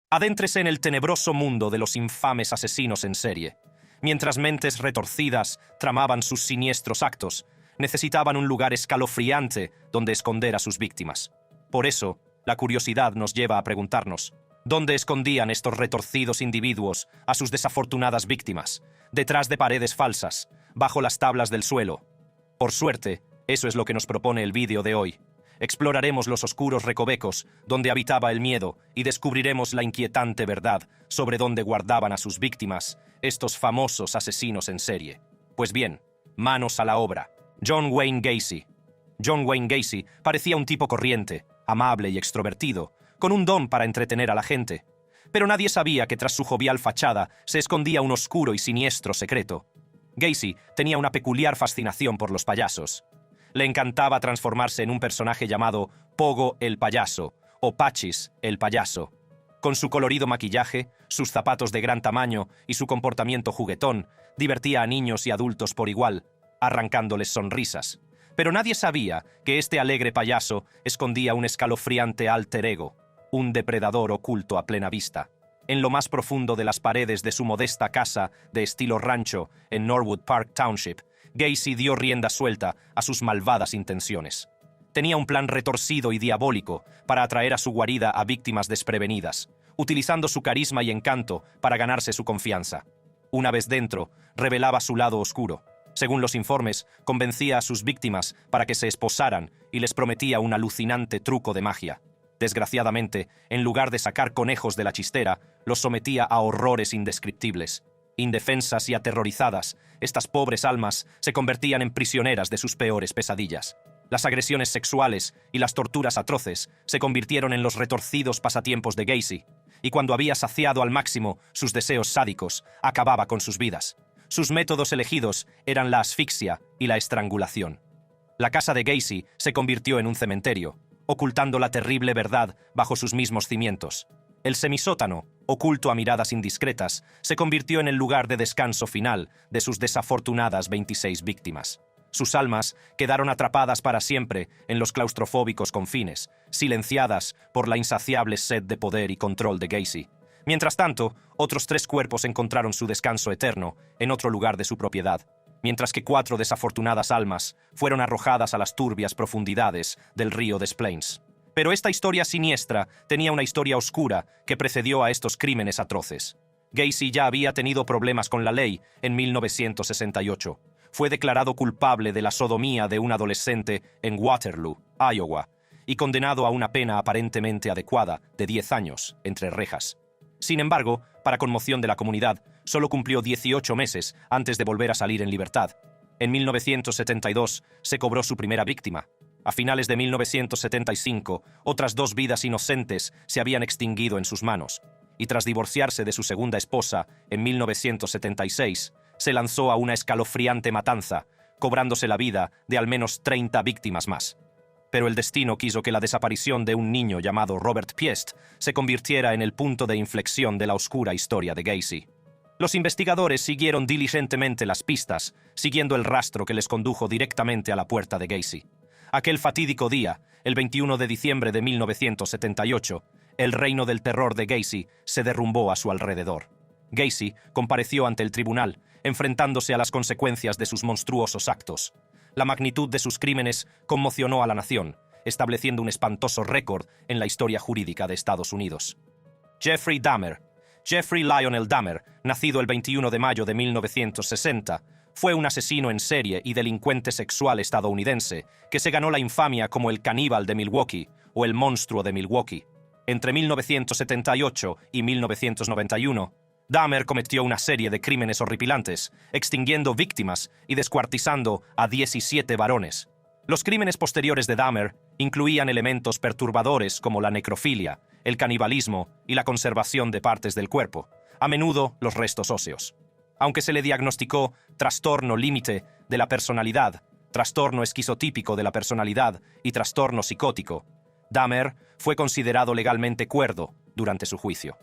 Adéntrese en el tenebroso mundo de los infames asesinos en serie. Mientras mentes retorcidas tramaban sus siniestros actos, necesitaban un lugar escalofriante donde esconder a sus víctimas. Por eso, la curiosidad nos lleva a preguntarnos, ¿dónde escondían estos retorcidos individuos a sus desafortunadas víctimas? Detrás de paredes falsas, bajo las tablas del suelo. Por suerte, eso es lo que nos propone el vídeo de hoy. Exploraremos los oscuros recovecos donde habitaba el miedo y descubriremos la inquietante verdad sobre dónde guardaban a sus víctimas estos famosos asesinos en serie. Pues bien, manos a la obra. John Wayne Gacy. John Wayne Gacy parecía un tipo corriente, amable y extrovertido, con un don para entretener a la gente. Pero nadie sabía que tras su jovial fachada se escondía un oscuro y siniestro secreto. Gacy tenía una peculiar fascinación por los payasos. Le encantaba transformarse en un personaje llamado Pogo el payaso o Patches el payaso. Con su colorido maquillaje, sus zapatos de gran tamaño y su comportamiento juguetón, divertía a niños y adultos por igual, arrancándoles sonrisas. Pero nadie sabía que este alegre payaso escondía un escalofriante alter ego, un depredador oculto a plena vista. En lo más profundo de las paredes de su modesta casa de estilo rancho en Norwood Park Township, Gacy dio rienda suelta a sus malvadas intenciones. Tenía un plan retorcido y diabólico para atraer a su guarida a víctimas desprevenidas, utilizando su carisma y encanto para ganarse su confianza. Una vez dentro, revelaba su lado oscuro. Según los informes, convencía a sus víctimas para que se esposaran y les prometía un alucinante truco de magia. Desgraciadamente, en lugar de sacar conejos de la chistera, los sometía a horrores indescriptibles. Indefensas y aterrorizadas, estas pobres almas se convertían en prisioneras de sus peores pesadillas. Las agresiones sexuales y las torturas atroces se convirtieron en los retorcidos pasatiempos de Gacy, y cuando había saciado al máximo sus deseos sádicos, acababa con sus vidas. Sus métodos elegidos eran la asfixia y la estrangulación. La casa de Gacy se convirtió en un cementerio, ocultando la terrible verdad bajo sus mismos cimientos. El semisótano, oculto a miradas indiscretas, se convirtió en el lugar de descanso final de sus desafortunadas 26 víctimas. Sus almas quedaron atrapadas para siempre en los claustrofóbicos confines, silenciadas por la insaciable sed de poder y control de Gacy. Mientras tanto, otros 3 cuerpos encontraron su descanso eterno en otro lugar de su propiedad, mientras que 4 desafortunadas almas fueron arrojadas a las turbias profundidades del río Des Plaines. Pero esta historia siniestra tenía una historia oscura que precedió a estos crímenes atroces. Gacy ya había tenido problemas con la ley en 1968. Fue declarado culpable de la sodomía de un adolescente en Waterloo, Iowa, y condenado a una pena aparentemente adecuada de 10 años entre rejas. Sin embargo, para conmoción de la comunidad, solo cumplió 18 meses antes de volver a salir en libertad. En 1972 se cobró su primera víctima. A finales de 1975, otras 2 vidas inocentes se habían extinguido en sus manos, y tras divorciarse de su segunda esposa en 1976, se lanzó a una escalofriante matanza, cobrándose la vida de al menos 30 víctimas más. Pero el destino quiso que la desaparición de un niño llamado Robert Piest se convirtiera en el punto de inflexión de la oscura historia de Gacy. Los investigadores siguieron diligentemente las pistas, siguiendo el rastro que les condujo directamente a la puerta de Gacy. Aquel fatídico día, el 21 de diciembre de 1978, el reino del terror de Gacy se derrumbó a su alrededor. Gacy compareció ante el tribunal, enfrentándose a las consecuencias de sus monstruosos actos. La magnitud de sus crímenes conmocionó a la nación, estableciendo un espantoso récord en la historia jurídica de Estados Unidos. Jeffrey Dahmer. Jeffrey Lionel Dahmer, nacido el 21 de mayo de 1960, fue un asesino en serie y delincuente sexual estadounidense que se ganó la infamia como el caníbal de Milwaukee o el monstruo de Milwaukee. Entre 1978 y 1991, Dahmer cometió una serie de crímenes horripilantes, extinguiendo víctimas y descuartizando a 17 varones. Los crímenes posteriores de Dahmer incluían elementos perturbadores como la necrofilia, el canibalismo y la conservación de partes del cuerpo, a menudo los restos óseos. Aunque se le diagnosticó trastorno límite de la personalidad, trastorno esquizotípico de la personalidad y trastorno psicótico, Dahmer fue considerado legalmente cuerdo durante su juicio.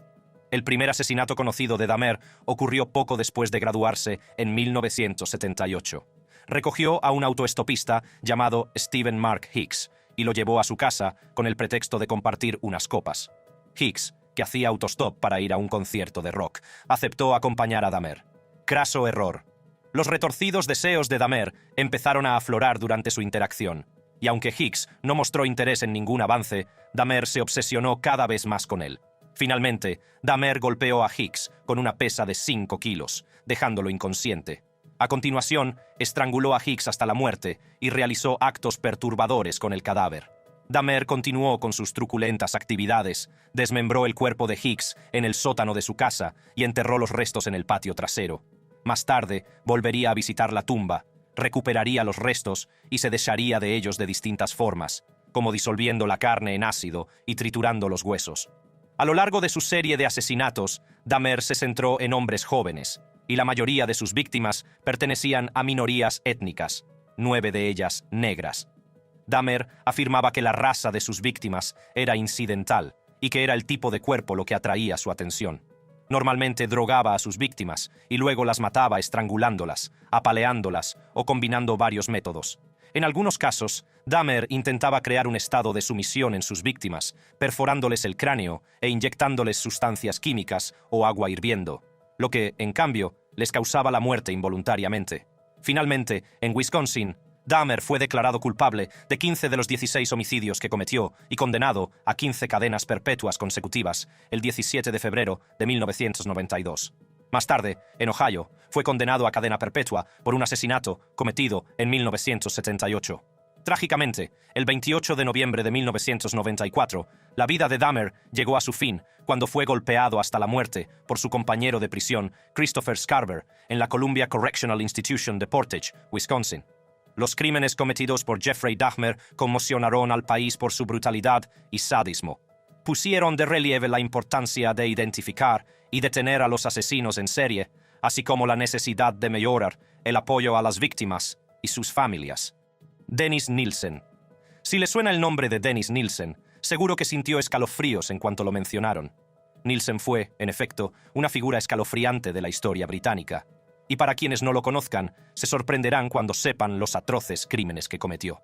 El primer asesinato conocido de Dahmer ocurrió poco después de graduarse en 1978. Recogió a un autoestopista llamado Stephen Mark Hicks y lo llevó a su casa con el pretexto de compartir unas copas. Hicks, que hacía autostop para ir a un concierto de rock, aceptó acompañar a Dahmer. Craso error. Los retorcidos deseos de Dahmer empezaron a aflorar durante su interacción, y aunque Hicks no mostró interés en ningún avance, Dahmer se obsesionó cada vez más con él. Finalmente, Dahmer golpeó a Hicks con una pesa de 5 kilos, dejándolo inconsciente. A continuación, estranguló a Hicks hasta la muerte y realizó actos perturbadores con el cadáver. Dahmer continuó con sus truculentas actividades, desmembró el cuerpo de Hicks en el sótano de su casa y enterró los restos en el patio trasero. Más tarde, volvería a visitar la tumba, recuperaría los restos y se desharía de ellos de distintas formas, como disolviendo la carne en ácido y triturando los huesos. A lo largo de su serie de asesinatos, Dahmer se centró en hombres jóvenes, y la mayoría de sus víctimas pertenecían a minorías étnicas, 9 de ellas negras. Dahmer afirmaba que la raza de sus víctimas era incidental y que era el tipo de cuerpo lo que atraía su atención. Normalmente drogaba a sus víctimas y luego las mataba estrangulándolas, apaleándolas o combinando varios métodos. En algunos casos, Dahmer intentaba crear un estado de sumisión en sus víctimas, perforándoles el cráneo e inyectándoles sustancias químicas o agua hirviendo, lo que, en cambio, les causaba la muerte involuntariamente. Finalmente, en Wisconsin, Dahmer fue declarado culpable de 15 de los 16 homicidios que cometió y condenado a 15 cadenas perpetuas consecutivas el 17 de febrero de 1992. Más tarde, en Ohio, fue condenado a cadena perpetua por un asesinato cometido en 1978. Trágicamente, el 28 de noviembre de 1994, la vida de Dahmer llegó a su fin cuando fue golpeado hasta la muerte por su compañero de prisión, Christopher Scarver, en la Columbia Correctional Institution de Portage, Wisconsin. Los crímenes cometidos por Jeffrey Dahmer conmocionaron al país por su brutalidad y sadismo. Pusieron de relieve la importancia de identificar y detener a los asesinos en serie, así como la necesidad de mejorar el apoyo a las víctimas y sus familias. Dennis Nielsen. Si le suena el nombre de Dennis Nielsen, seguro que sintió escalofríos en cuanto lo mencionaron. Nielsen fue, en efecto, una figura escalofriante de la historia británica. Y para quienes no lo conozcan, se sorprenderán cuando sepan los atroces crímenes que cometió.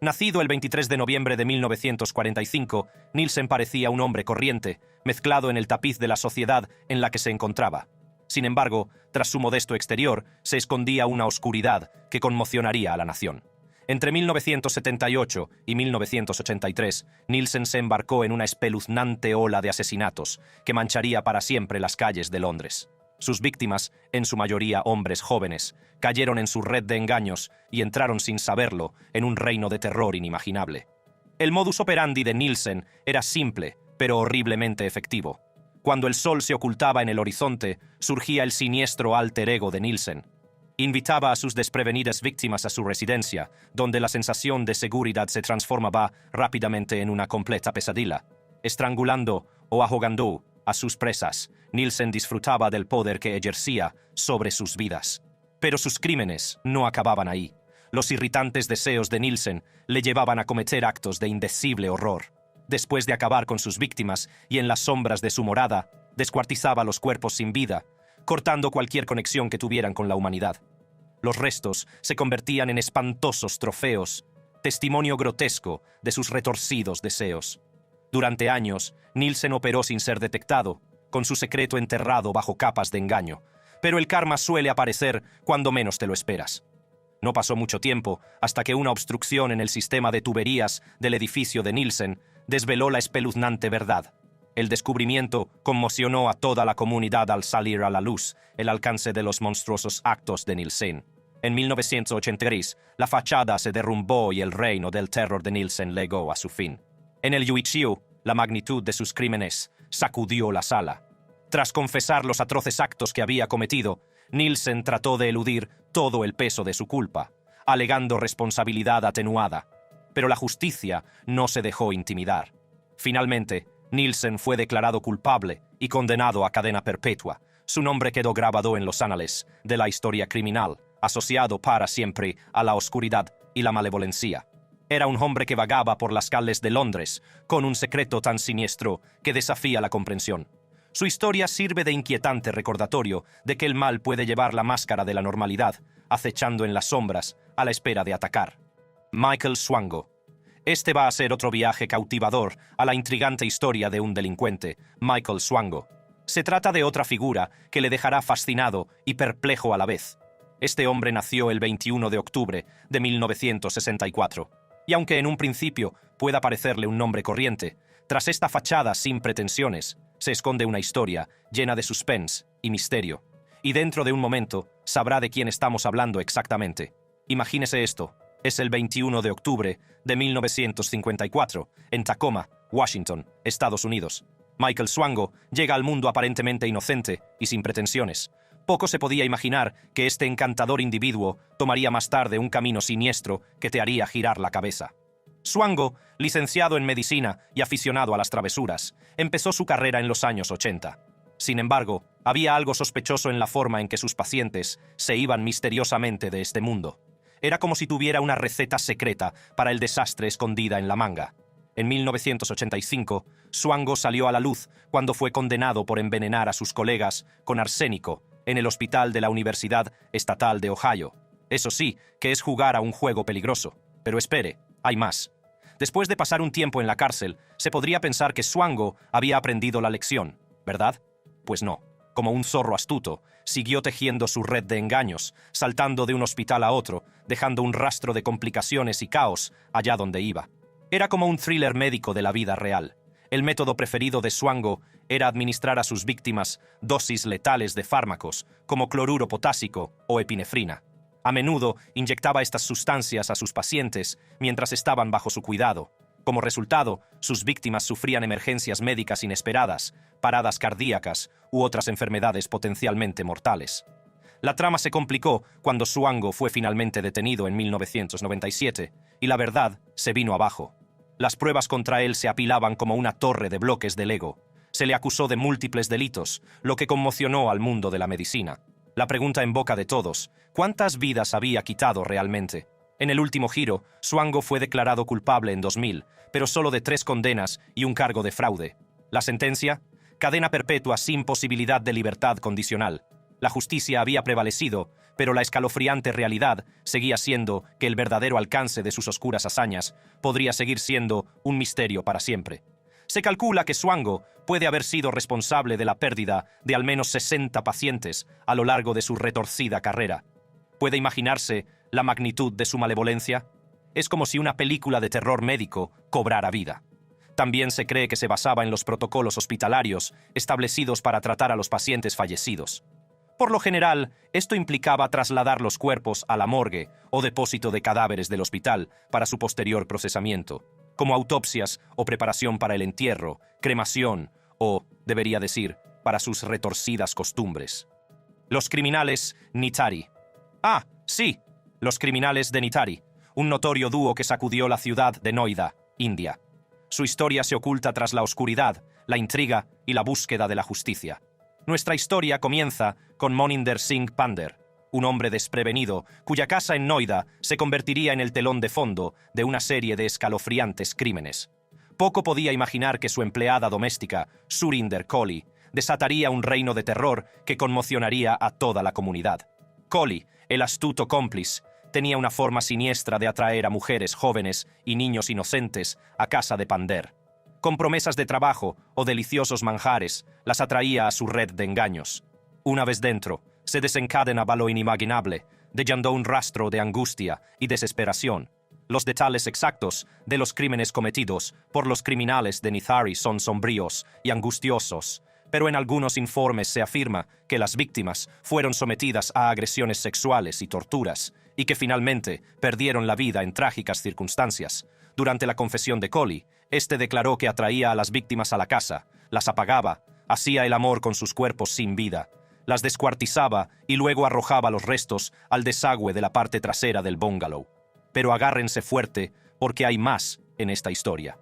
Nacido el 23 de noviembre de 1945, Nielsen parecía un hombre corriente, mezclado en el tapiz de la sociedad en la que se encontraba. Sin embargo, tras su modesto exterior, se escondía una oscuridad que conmocionaría a la nación. Entre 1978 y 1983, Nielsen se embarcó en una espeluznante ola de asesinatos que mancharía para siempre las calles de Londres. Sus víctimas, en su mayoría hombres jóvenes, cayeron en su red de engaños y entraron sin saberlo en un reino de terror inimaginable. El modus operandi de Nielsen era simple, pero horriblemente efectivo. Cuando el sol se ocultaba en el horizonte, surgía el siniestro alter ego de Nielsen. Invitaba a sus desprevenidas víctimas a su residencia, donde la sensación de seguridad se transformaba rápidamente en una completa pesadilla. Estrangulando o ahogando a sus presas, Nielsen disfrutaba del poder que ejercía sobre sus vidas. Pero sus crímenes no acababan ahí. Los irritantes deseos de Nielsen le llevaban a cometer actos de indecible horror. Después de acabar con sus víctimas y en las sombras de su morada, descuartizaba los cuerpos sin vida, cortando cualquier conexión que tuvieran con la humanidad. Los restos se convertían en espantosos trofeos, testimonio grotesco de sus retorcidos deseos. Durante años, Nielsen operó sin ser detectado, con su secreto enterrado bajo capas de engaño, pero el karma suele aparecer cuando menos te lo esperas. No pasó mucho tiempo hasta que una obstrucción en el sistema de tuberías del edificio de Nielsen desveló la espeluznante verdad. El descubrimiento conmocionó a toda la comunidad al salir a la luz el alcance de los monstruosos actos de Nielsen. En 1983, la fachada se derrumbó y el reino del terror de Nielsen llegó a su fin. En el juicio, la magnitud de sus crímenes sacudió la sala. Tras confesar los atroces actos que había cometido, Nielsen trató de eludir todo el peso de su culpa, alegando responsabilidad atenuada. Pero la justicia no se dejó intimidar. Finalmente, Nielsen fue declarado culpable y condenado a cadena perpetua. Su nombre quedó grabado en los anales de la historia criminal, asociado para siempre a la oscuridad y la malevolencia. Era un hombre que vagaba por las calles de Londres, con un secreto tan siniestro que desafía la comprensión. Su historia sirve de inquietante recordatorio de que el mal puede llevar la máscara de la normalidad, acechando en las sombras a la espera de atacar. Michael Swango. Este va a ser otro viaje cautivador a la intrigante historia de un delincuente, Michael Swango. Se trata de otra figura que le dejará fascinado y perplejo a la vez. Este hombre nació el 21 de octubre de 1964, y aunque en un principio pueda parecerle un nombre corriente, tras esta fachada sin pretensiones, se esconde una historia llena de suspense y misterio. Y dentro de un momento sabrá de quién estamos hablando exactamente. Imagínese esto. Es el 21 de octubre de 1954, en Tacoma, Washington, Estados Unidos. Michael Swango llega al mundo aparentemente inocente y sin pretensiones. Poco se podía imaginar que este encantador individuo tomaría más tarde un camino siniestro que te haría girar la cabeza. Swango, licenciado en medicina y aficionado a las travesuras, empezó su carrera en los años 80. Sin embargo, había algo sospechoso en la forma en que sus pacientes se iban misteriosamente de este mundo. Era como si tuviera una receta secreta para el desastre escondida en la manga. En 1985, Swango salió a la luz cuando fue condenado por envenenar a sus colegas con arsénico en el hospital de la Universidad Estatal de Ohio. Eso sí, que es jugar a un juego peligroso. Pero espere, hay más. Después de pasar un tiempo en la cárcel, se podría pensar que Swango había aprendido la lección, ¿verdad? Pues no. Como un zorro astuto, siguió tejiendo su red de engaños, saltando de un hospital a otro, dejando un rastro de complicaciones y caos allá donde iba. Era como un thriller médico de la vida real. El método preferido de Swango era administrar a sus víctimas dosis letales de fármacos, como cloruro potásico o epinefrina. A menudo inyectaba estas sustancias a sus pacientes mientras estaban bajo su cuidado. Como resultado, sus víctimas sufrían emergencias médicas inesperadas, paradas cardíacas u otras enfermedades potencialmente mortales. La trama se complicó cuando Swango fue finalmente detenido en 1997, y la verdad se vino abajo. Las pruebas contra él se apilaban como una torre de bloques de Lego. Se le acusó de múltiples delitos, lo que conmocionó al mundo de la medicina. La pregunta en boca de todos: ¿cuántas vidas había quitado realmente? En el último giro, Swango fue declarado culpable en 2000, pero solo de 3 condenas y un cargo de fraude. ¿La sentencia? Cadena perpetua sin posibilidad de libertad condicional. La justicia había prevalecido, pero la escalofriante realidad seguía siendo que el verdadero alcance de sus oscuras hazañas podría seguir siendo un misterio para siempre. Se calcula que Swango puede haber sido responsable de la pérdida de al menos 60 pacientes a lo largo de su retorcida carrera. ¿Puede imaginarse la magnitud de su malevolencia? Es como si una película de terror médico cobrara vida. También se cree que se basaba en los protocolos hospitalarios establecidos para tratar a los pacientes fallecidos. Por lo general, esto implicaba trasladar los cuerpos a la morgue o depósito de cadáveres del hospital para su posterior procesamiento, como autopsias o preparación para el entierro, cremación o, debería decir, para sus retorcidas costumbres. Los criminales Nitari. Ah, sí, los criminales de Nitari, un notorio dúo que sacudió la ciudad de Noida, India. Su historia se oculta tras la oscuridad, la intriga y la búsqueda de la justicia. Nuestra historia comienza con Moninder Singh Pander, un hombre desprevenido cuya casa en Noida se convertiría en el telón de fondo de una serie de escalofriantes crímenes. Poco podía imaginar que su empleada doméstica, Surinder Kohli, desataría un reino de terror que conmocionaría a toda la comunidad. Kohli, el astuto cómplice, tenía una forma siniestra de atraer a mujeres jóvenes y niños inocentes a casa de Pander. Con promesas de trabajo o deliciosos manjares, las atraía a su red de engaños. Una vez dentro, se desencadenaba lo inimaginable, dejando un rastro de angustia y desesperación. Los detalles exactos de los crímenes cometidos por los criminales de Nitari son sombríos y angustiosos, pero en algunos informes se afirma que las víctimas fueron sometidas a agresiones sexuales y torturas, y que finalmente perdieron la vida en trágicas circunstancias. Durante la confesión de Kohli, este declaró que atraía a las víctimas a la casa, las apagaba, hacía el amor con sus cuerpos sin vida, las descuartizaba y luego arrojaba los restos al desagüe de la parte trasera del bungalow. Pero agárrense fuerte, porque hay más en esta historia.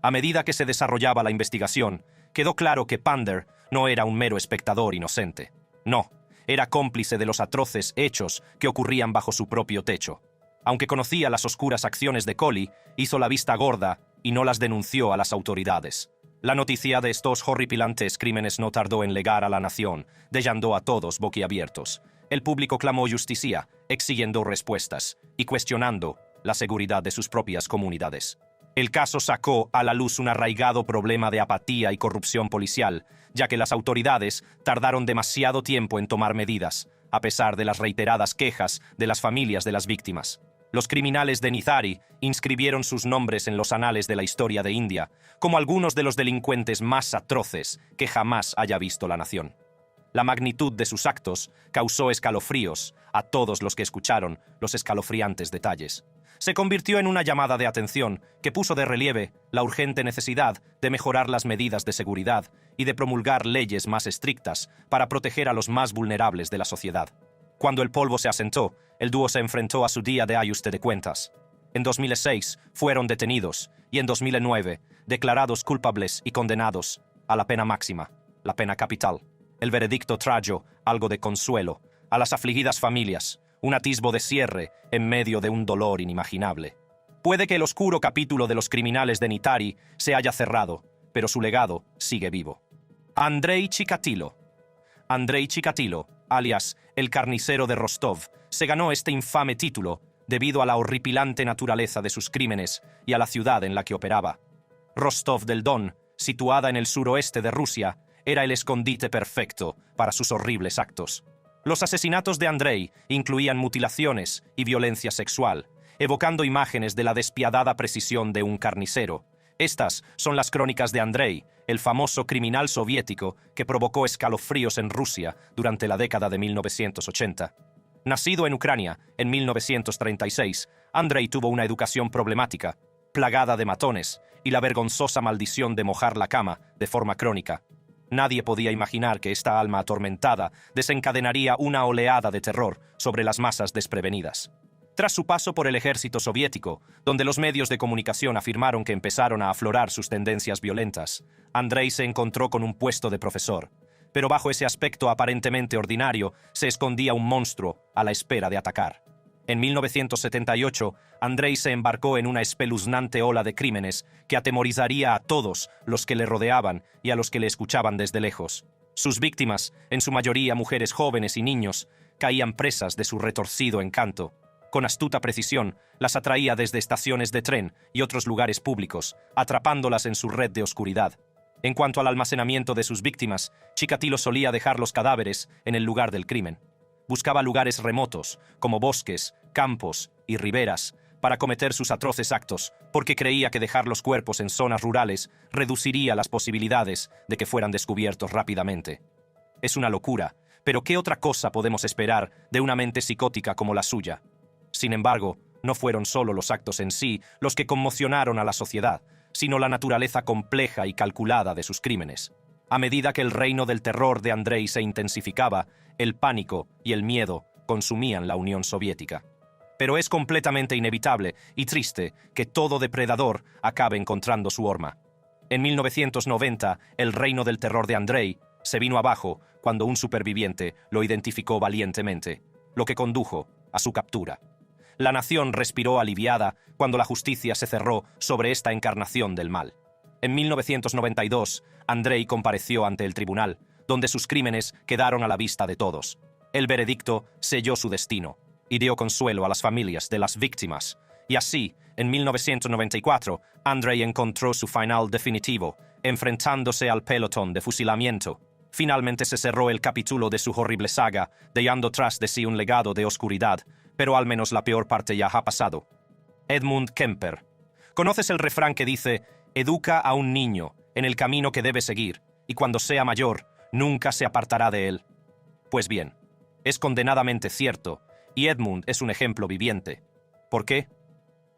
A medida que se desarrollaba la investigación, quedó claro que Pander no era un mero espectador inocente. No, era cómplice de los atroces hechos que ocurrían bajo su propio techo. Aunque conocía las oscuras acciones de Kohli, hizo la vista gorda y no las denunció a las autoridades. La noticia de estos horripilantes crímenes no tardó en llegar a la nación, dejando a todos boquiabiertos. El público clamó justicia, exigiendo respuestas y cuestionando la seguridad de sus propias comunidades. El caso sacó a la luz un arraigado problema de apatía y corrupción policial, ya que las autoridades tardaron demasiado tiempo en tomar medidas, a pesar de las reiteradas quejas de las familias de las víctimas. Los criminales de Nizari inscribieron sus nombres en los anales de la historia de India, como algunos de los delincuentes más atroces que jamás haya visto la nación. La magnitud de sus actos causó escalofríos a todos los que escucharon los escalofriantes detalles. Se convirtió en una llamada de atención que puso de relieve la urgente necesidad de mejorar las medidas de seguridad y de promulgar leyes más estrictas para proteger a los más vulnerables de la sociedad. Cuando el polvo se asentó, el dúo se enfrentó a su día de ajuste de cuentas. En 2006 fueron detenidos y en 2009 declarados culpables y condenados a la pena máxima, la pena capital. El veredicto trajo algo de consuelo a las afligidas familias, un atisbo de cierre en medio de un dolor inimaginable. Puede que el oscuro capítulo de los criminales de Nizari se haya cerrado, pero su legado sigue vivo. Andrei Chikatilo. Andrei Chikatilo, alias el carnicero de Rostov, se ganó este infame título debido a la horripilante naturaleza de sus crímenes y a la ciudad en la que operaba. Rostov del Don, situada en el suroeste de Rusia, era el escondite perfecto para sus horribles actos. Los asesinatos de Andrei incluían mutilaciones y violencia sexual, evocando imágenes de la despiadada precisión de un carnicero. Estas son las crónicas de Andrei, el famoso criminal soviético que provocó escalofríos en Rusia durante la década de 1980. Nacido en Ucrania en 1936, Andrei tuvo una educación problemática, plagada de matones y la vergonzosa maldición de mojar la cama de forma crónica. Nadie podía imaginar que esta alma atormentada desencadenaría una oleada de terror sobre las masas desprevenidas. Tras su paso por el ejército soviético, donde los medios de comunicación afirmaron que empezaron a aflorar sus tendencias violentas, Andrei se encontró con un puesto de profesor. Pero bajo ese aspecto aparentemente ordinario se escondía un monstruo a la espera de atacar. En 1978, Andrei se embarcó en una espeluznante ola de crímenes que atemorizaría a todos los que le rodeaban y a los que le escuchaban desde lejos. Sus víctimas, en su mayoría mujeres jóvenes y niños, caían presas de su retorcido encanto. Con astuta precisión, las atraía desde estaciones de tren y otros lugares públicos, atrapándolas en su red de oscuridad. En cuanto al almacenamiento de sus víctimas, Chikatilo solía dejar los cadáveres en el lugar del crimen. Buscaba lugares remotos, como bosques, campos y riberas, para cometer sus atroces actos, porque creía que dejar los cuerpos en zonas rurales reduciría las posibilidades de que fueran descubiertos rápidamente. Es una locura, pero ¿qué otra cosa podemos esperar de una mente psicótica como la suya? Sin embargo, no fueron solo los actos en sí los que conmocionaron a la sociedad, sino la naturaleza compleja y calculada de sus crímenes. A medida que el reino del terror de Andrei se intensificaba, el pánico y el miedo consumían la Unión Soviética. Pero es completamente inevitable y triste que todo depredador acabe encontrando su horma. En 1990, el reino del terror de Andrei se vino abajo cuando un superviviente lo identificó valientemente, lo que condujo a su captura. La nación respiró aliviada cuando la justicia se cerró sobre esta encarnación del mal. En 1992, Andrei compareció ante el tribunal, donde sus crímenes quedaron a la vista de todos. El veredicto selló su destino y dio consuelo a las familias de las víctimas. Y así, en 1994, Andrei encontró su final definitivo, enfrentándose al pelotón de fusilamiento. Finalmente se cerró el capítulo de su horrible saga, dejando tras de sí un legado de oscuridad, pero al menos la peor parte ya ha pasado. Edmund Kemper. ¿Conoces el refrán que dice: educa a un niño en el camino que debe seguir, y cuando sea mayor, nunca se apartará de él? Pues bien, es condenadamente cierto, y Edmund es un ejemplo viviente. ¿Por qué?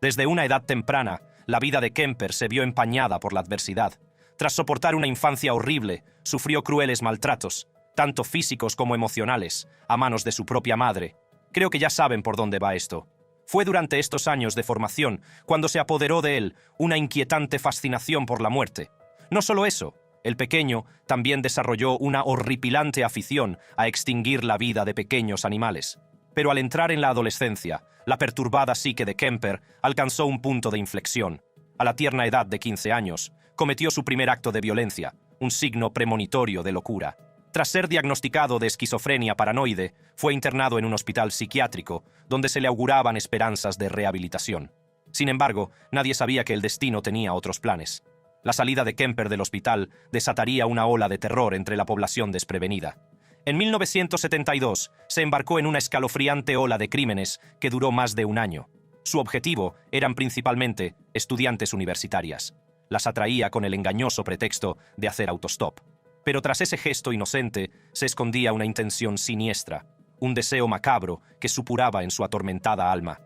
Desde una edad temprana, la vida de Kemper se vio empañada por la adversidad. Tras soportar una infancia horrible, sufrió crueles maltratos, tanto físicos como emocionales, a manos de su propia madre. Creo que ya saben por dónde va esto. Fue durante estos años de formación cuando se apoderó de él una inquietante fascinación por la muerte. No solo eso, el pequeño también desarrolló una horripilante afición a extinguir la vida de pequeños animales. Pero al entrar en la adolescencia, la perturbada psique de Kemper alcanzó un punto de inflexión. A la tierna edad de 15 años, cometió su primer acto de violencia, un signo premonitorio de locura. Tras ser diagnosticado de esquizofrenia paranoide, fue internado en un hospital psiquiátrico, donde se le auguraban esperanzas de rehabilitación. Sin embargo, nadie sabía que el destino tenía otros planes. La salida de Kemper del hospital desataría una ola de terror entre la población desprevenida. En 1972 se embarcó en una escalofriante ola de crímenes que duró más de un año. Su objetivo eran principalmente estudiantes universitarias. Las atraía con el engañoso pretexto de hacer autostop. Pero tras ese gesto inocente se escondía una intención siniestra, un deseo macabro que supuraba en su atormentada alma.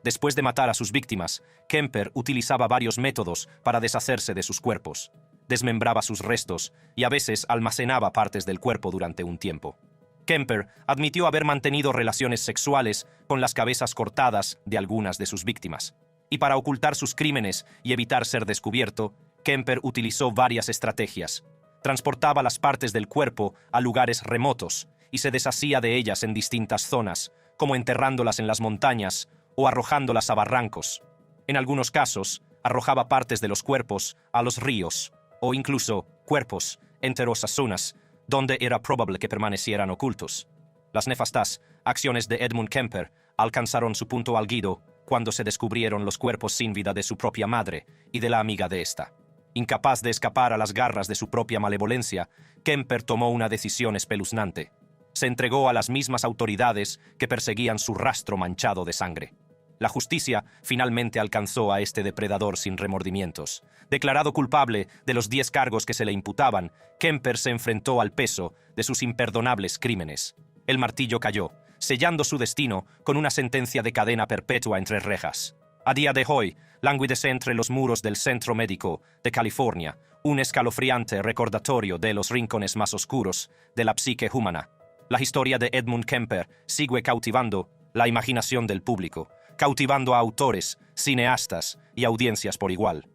Después de matar a sus víctimas, Kemper utilizaba varios métodos para deshacerse de sus cuerpos. Desmembraba sus restos y a veces almacenaba partes del cuerpo durante un tiempo. Kemper admitió haber mantenido relaciones sexuales con las cabezas cortadas de algunas de sus víctimas. Y para ocultar sus crímenes y evitar ser descubierto, Kemper utilizó varias estrategias. Transportaba las partes del cuerpo a lugares remotos y se deshacía de ellas en distintas zonas, como enterrándolas en las montañas o arrojándolas a barrancos. En algunos casos, arrojaba partes de los cuerpos a los ríos, o incluso cuerpos enteros a zonas donde era probable que permanecieran ocultos. Las nefastas acciones de Edmund Kemper alcanzaron su punto álgido cuando se descubrieron los cuerpos sin vida de su propia madre y de la amiga de ésta. Incapaz de escapar a las garras de su propia malevolencia, Kemper tomó una decisión espeluznante. Se entregó a las mismas autoridades que perseguían su rastro manchado de sangre. La justicia finalmente alcanzó a este depredador sin remordimientos. Declarado culpable de los 10 cargos que se le imputaban, Kemper se enfrentó al peso de sus imperdonables crímenes. El martillo cayó, sellando su destino con una sentencia de cadena perpetua entre rejas. A día de hoy, languidece entre los muros del Centro Médico de California, un escalofriante recordatorio de los rincones más oscuros de la psique humana. La historia de Edmund Kemper sigue cautivando la imaginación del público, cautivando a autores, cineastas y audiencias por igual.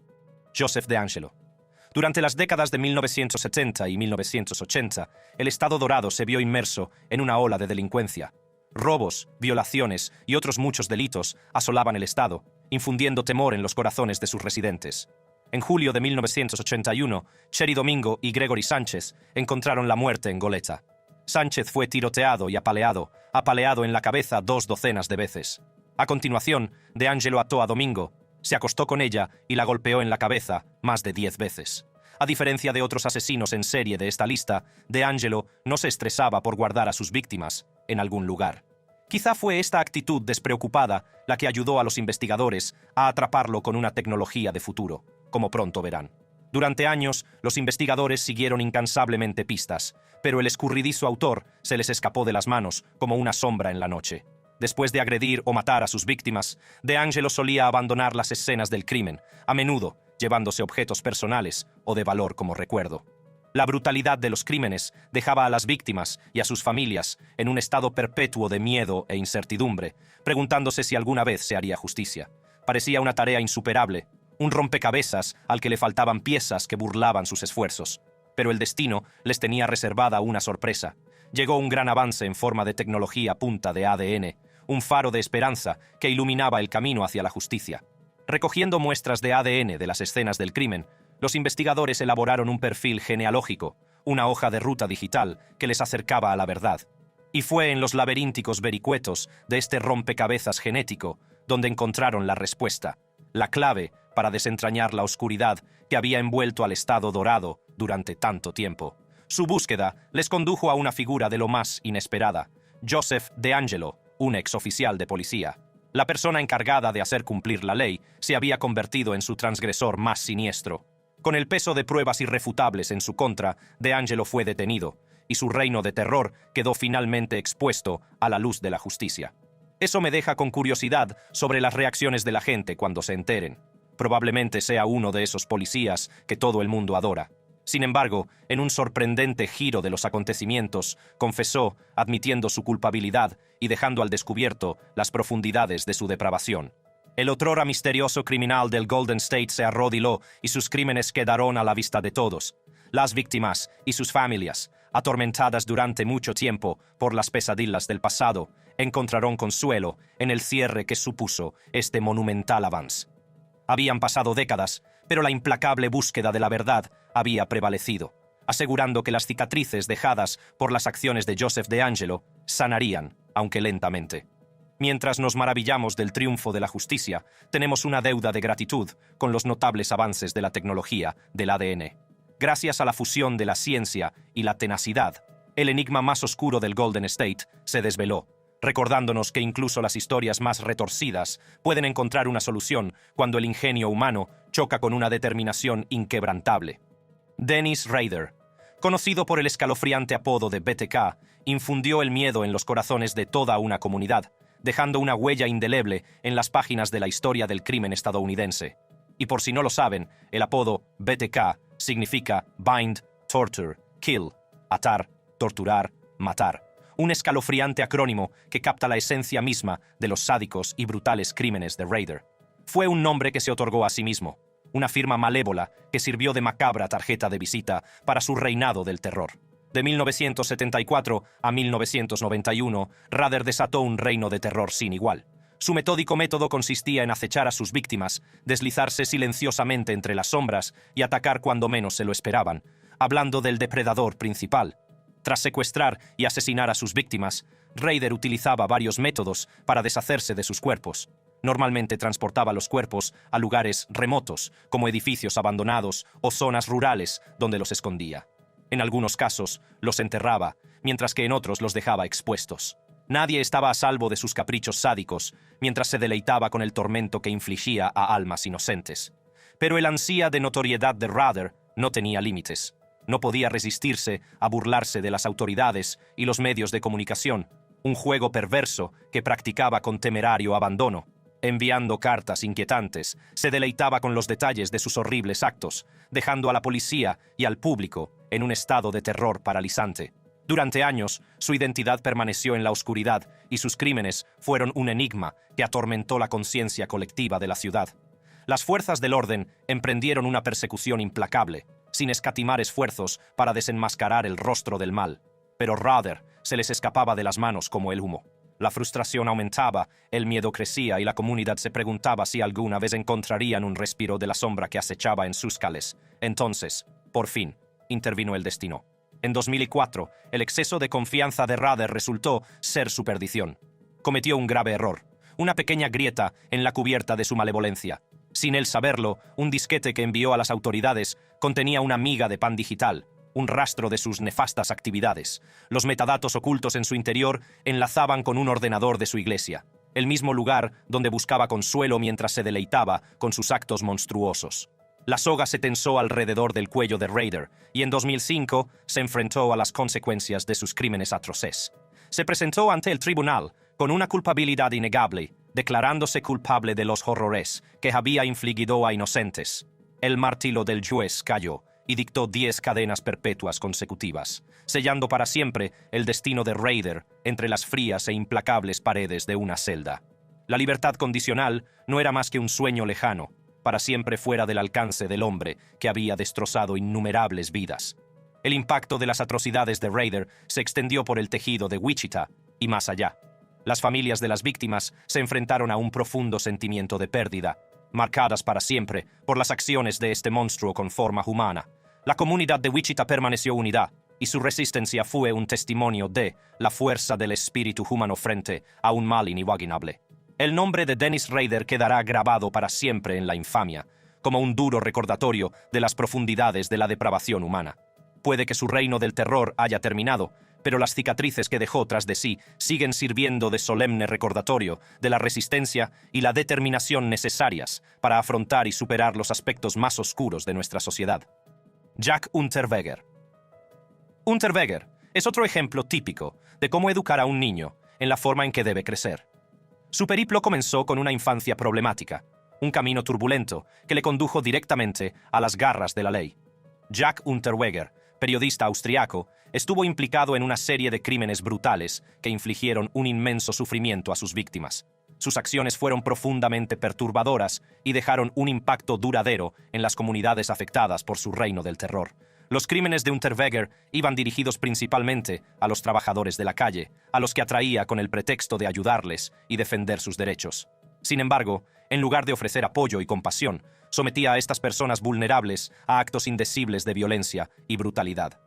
Joseph DeAngelo. Durante las décadas de 1970 y 1980, el Estado Dorado se vio inmerso en una ola de delincuencia. Robos, violaciones y otros muchos delitos asolaban el Estado, infundiendo temor en los corazones de sus residentes. En julio de 1981, Cherry Domingo y Gregory Sánchez encontraron la muerte en Goleta. Sánchez fue tiroteado y apaleado en la cabeza 2 docenas de veces. A continuación, DeAngelo ató a Domingo, se acostó con ella y la golpeó en la cabeza más de 10 veces. A diferencia de otros asesinos en serie de esta lista, DeAngelo no se estresaba por guardar a sus víctimas en algún lugar. Quizá fue esta actitud despreocupada la que ayudó a los investigadores a atraparlo con una tecnología de futuro, como pronto verán. Durante años, los investigadores siguieron incansablemente pistas, pero el escurridizo autor se les escapó de las manos como una sombra en la noche. Después de agredir o matar a sus víctimas, DeAngelo solía abandonar las escenas del crimen, a menudo llevándose objetos personales o de valor como recuerdo. La brutalidad de los crímenes dejaba a las víctimas y a sus familias en un estado perpetuo de miedo e incertidumbre, preguntándose si alguna vez se haría justicia. Parecía una tarea insuperable, un rompecabezas al que le faltaban piezas que burlaban sus esfuerzos. Pero el destino les tenía reservada una sorpresa. Llegó un gran avance en forma de tecnología punta de ADN, un faro de esperanza que iluminaba el camino hacia la justicia. Recogiendo muestras de ADN de las escenas del crimen, los investigadores elaboraron un perfil genealógico, una hoja de ruta digital que les acercaba a la verdad. Y fue en los laberínticos vericuetos de este rompecabezas genético donde encontraron la respuesta, la clave para desentrañar la oscuridad que había envuelto al Estado Dorado durante tanto tiempo. Su búsqueda les condujo a una figura de lo más inesperada, Joseph DeAngelo, un exoficial de policía. La persona encargada de hacer cumplir la ley se había convertido en su transgresor más siniestro. Con el peso de pruebas irrefutables en su contra, DeAngelo fue detenido, y su reino de terror quedó finalmente expuesto a la luz de la justicia. Eso me deja con curiosidad sobre las reacciones de la gente cuando se enteren. Probablemente sea uno de esos policías que todo el mundo adora. Sin embargo, en un sorprendente giro de los acontecimientos, confesó, admitiendo su culpabilidad y dejando al descubierto las profundidades de su depravación. El otrora misterioso criminal del Golden State se arrodilló y sus crímenes quedaron a la vista de todos. Las víctimas y sus familias, atormentadas durante mucho tiempo por las pesadillas del pasado, encontraron consuelo en el cierre que supuso este monumental avance. Habían pasado décadas, pero la implacable búsqueda de la verdad había prevalecido, asegurando que las cicatrices dejadas por las acciones de Joseph DeAngelo sanarían, aunque lentamente. Mientras nos maravillamos del triunfo de la justicia, tenemos una deuda de gratitud con los notables avances de la tecnología del ADN. Gracias a la fusión de la ciencia y la tenacidad, el enigma más oscuro del Golden State se desveló, recordándonos que incluso las historias más retorcidas pueden encontrar una solución cuando el ingenio humano choca con una determinación inquebrantable. Dennis Rader, conocido por el escalofriante apodo de BTK, infundió el miedo en los corazones de toda una comunidad, dejando una huella indeleble en las páginas de la historia del crimen estadounidense. Y por si no lo saben, el apodo BTK significa Bind, Torture, Kill, atar, torturar, matar. Un escalofriante acrónimo que capta la esencia misma de los sádicos y brutales crímenes de Rader. Fue un nombre que se otorgó a sí mismo, una firma malévola que sirvió de macabra tarjeta de visita para su reinado del terror. De 1974 a 1991, Rader desató un reino de terror sin igual. Su metódico método consistía en acechar a sus víctimas, deslizarse silenciosamente entre las sombras y atacar cuando menos se lo esperaban, hablando del depredador principal. Tras secuestrar y asesinar a sus víctimas, Rader utilizaba varios métodos para deshacerse de sus cuerpos. Normalmente transportaba los cuerpos a lugares remotos, como edificios abandonados o zonas rurales donde los escondía. En algunos casos, los enterraba, mientras que en otros los dejaba expuestos. Nadie estaba a salvo de sus caprichos sádicos, mientras se deleitaba con el tormento que infligía a almas inocentes. Pero el ansia de notoriedad de Rader no tenía límites. No podía resistirse a burlarse de las autoridades y los medios de comunicación, un juego perverso que practicaba con temerario abandono. Enviando cartas inquietantes, se deleitaba con los detalles de sus horribles actos, dejando a la policía y al público en un estado de terror paralizante. Durante años, su identidad permaneció en la oscuridad y sus crímenes fueron un enigma que atormentó la conciencia colectiva de la ciudad. Las fuerzas del orden emprendieron una persecución implacable, sin escatimar esfuerzos para desenmascarar el rostro del mal. Pero Rader se les escapaba de las manos como el humo. La frustración aumentaba, el miedo crecía y la comunidad se preguntaba si alguna vez encontrarían un respiro de la sombra que acechaba en sus cales. Entonces, por fin, intervino el destino. En 2004, el exceso de confianza de Rader resultó ser su perdición. Cometió un grave error, una pequeña grieta en la cubierta de su malevolencia. Sin él saberlo, un disquete que envió a las autoridades contenía una miga de pan digital, un rastro de sus nefastas actividades. Los metadatos ocultos en su interior enlazaban con un ordenador de su iglesia, el mismo lugar donde buscaba consuelo mientras se deleitaba con sus actos monstruosos. La soga se tensó alrededor del cuello de Rader y en 2005 se enfrentó a las consecuencias de sus crímenes atroces. Se presentó ante el tribunal con una culpabilidad innegable, declarándose culpable de los horrores que había infligido a inocentes. El martillo del juez cayó y dictó 10 cadenas perpetuas consecutivas, sellando para siempre el destino de Rader entre las frías e implacables paredes de una celda. La libertad condicional no era más que un sueño lejano, para siempre fuera del alcance del hombre que había destrozado innumerables vidas. El impacto de las atrocidades de Rader se extendió por el tejido de Wichita y más allá. Las familias de las víctimas se enfrentaron a un profundo sentimiento de pérdida, marcadas para siempre por las acciones de este monstruo con forma humana. La comunidad de Wichita permaneció unida, y su resistencia fue un testimonio de la fuerza del espíritu humano frente a un mal inimaginable. El nombre de Dennis Rader quedará grabado para siempre en la infamia, como un duro recordatorio de las profundidades de la depravación humana. Puede que su reino del terror haya terminado, pero las cicatrices que dejó tras de sí siguen sirviendo de solemne recordatorio de la resistencia y la determinación necesarias para afrontar y superar los aspectos más oscuros de nuestra sociedad. Jack Unterweger. Unterweger es otro ejemplo típico de cómo educar a un niño en la forma en que debe crecer. Su periplo comenzó con una infancia problemática, un camino turbulento que le condujo directamente a las garras de la ley. Jack Unterweger, periodista austriaco, estuvo implicado en una serie de crímenes brutales que infligieron un inmenso sufrimiento a sus víctimas. Sus acciones fueron profundamente perturbadoras y dejaron un impacto duradero en las comunidades afectadas por su reino del terror. Los crímenes de Unterweger iban dirigidos principalmente a los trabajadores de la calle, a los que atraía con el pretexto de ayudarles y defender sus derechos. Sin embargo, en lugar de ofrecer apoyo y compasión, sometía a estas personas vulnerables a actos indecibles de violencia y brutalidad.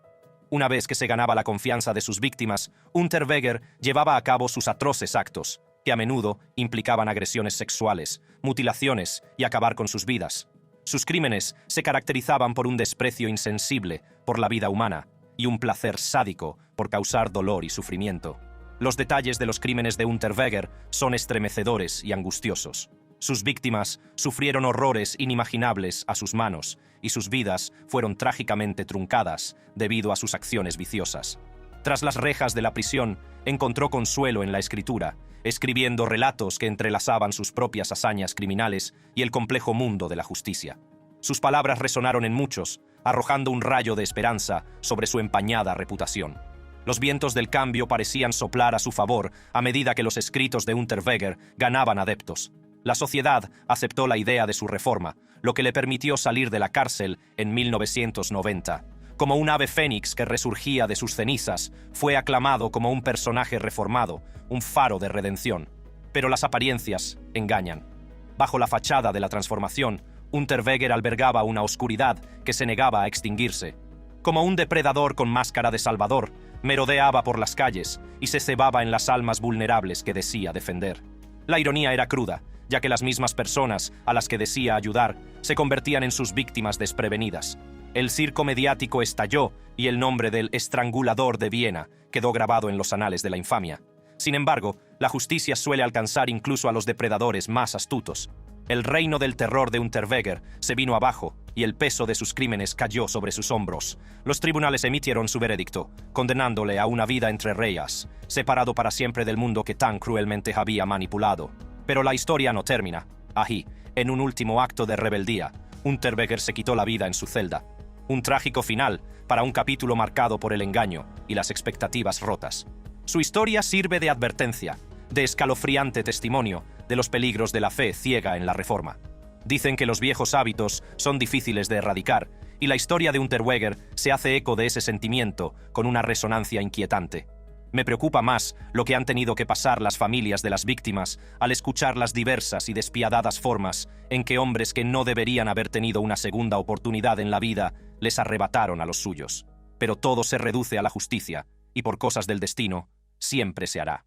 Una vez que se ganaba la confianza de sus víctimas, Unterweger llevaba a cabo sus atroces actos, que a menudo implicaban agresiones sexuales, mutilaciones y acabar con sus vidas. Sus crímenes se caracterizaban por un desprecio insensible por la vida humana y un placer sádico por causar dolor y sufrimiento. Los detalles de los crímenes de Unterweger son estremecedores y angustiosos. Sus víctimas sufrieron horrores inimaginables a sus manos y sus vidas fueron trágicamente truncadas debido a sus acciones viciosas. Tras las rejas de la prisión, encontró consuelo en la escritura, escribiendo relatos que entrelazaban sus propias hazañas criminales y el complejo mundo de la justicia. Sus palabras resonaron en muchos, arrojando un rayo de esperanza sobre su empañada reputación. Los vientos del cambio parecían soplar a su favor a medida que los escritos de Unterweger ganaban adeptos. La sociedad aceptó la idea de su reforma, lo que le permitió salir de la cárcel en 1990. Como un ave fénix que resurgía de sus cenizas, fue aclamado como un personaje reformado, un faro de redención. Pero las apariencias engañan. Bajo la fachada de la transformación, Unterweger albergaba una oscuridad que se negaba a extinguirse. Como un depredador con máscara de salvador, merodeaba por las calles y se cebaba en las almas vulnerables que decía defender. La ironía era cruda, ya que las mismas personas a las que decía ayudar se convertían en sus víctimas desprevenidas. El circo mediático estalló y el nombre del estrangulador de Viena quedó grabado en los anales de la infamia. Sin embargo, la justicia suele alcanzar incluso a los depredadores más astutos. El reino del terror de Unterweger se vino abajo y el peso de sus crímenes cayó sobre sus hombros. Los tribunales emitieron su veredicto, condenándole a una vida entre reyes, separado para siempre del mundo que tan cruelmente había manipulado. Pero la historia no termina. Ahí, en un último acto de rebeldía, Unterweger se quitó la vida en su celda. Un trágico final para un capítulo marcado por el engaño y las expectativas rotas. Su historia sirve de advertencia, de escalofriante testimonio de los peligros de la fe ciega en la reforma. Dicen que los viejos hábitos son difíciles de erradicar, y la historia de Unterweger se hace eco de ese sentimiento con una resonancia inquietante. Me preocupa más lo que han tenido que pasar las familias de las víctimas al escuchar las diversas y despiadadas formas en que hombres que no deberían haber tenido una segunda oportunidad en la vida les arrebataron a los suyos. Pero todo se reduce a la justicia, y por cosas del destino, siempre se hará.